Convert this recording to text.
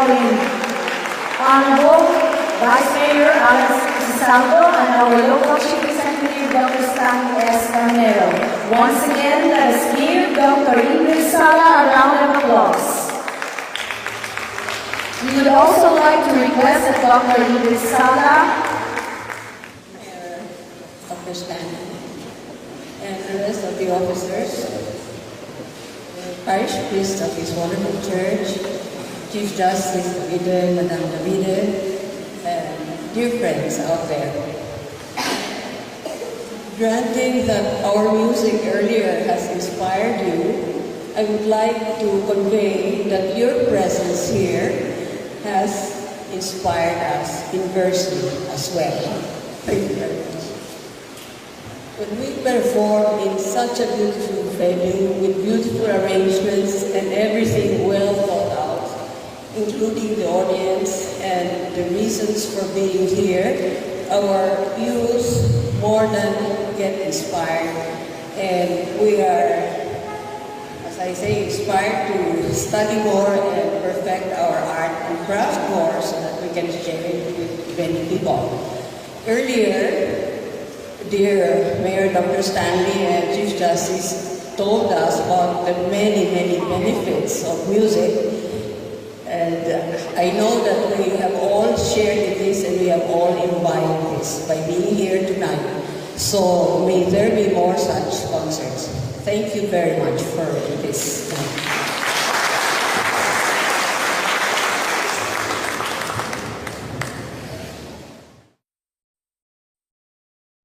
following Honorable Vice Mayor Alex Salvo and our local Chief Executive, Dr. Stanley S. Carnero. Once again, let us give Dr. Ingrid Sala a round of applause. We would also like to request that Dr. Ingrid Sala, Dr. Stanley, and the rest of the officers, the parish priest of his wonderful church, Chief Justice Davide, Madam Davide, and dear friends out there. Granting that our music earlier has inspired you, I would like to convey that your presence here has inspired us inversely as well. Thank you very much. When we perform in such a beautiful venue with beautiful arrangements and everything well thought out, including the audience and the reasons for being here, our youth more than get inspired, and we are, as I say, inspired to study more and perfect our art and craft more so that we can share it with many people. Earlier, dear Mayor Dr. Stanley and Chief Justice told us about the many, many benefits of music. And I know that we have all shared in this and we have all imbibed this by being here tonight. So may there be more such concerts. Thank you very much for this.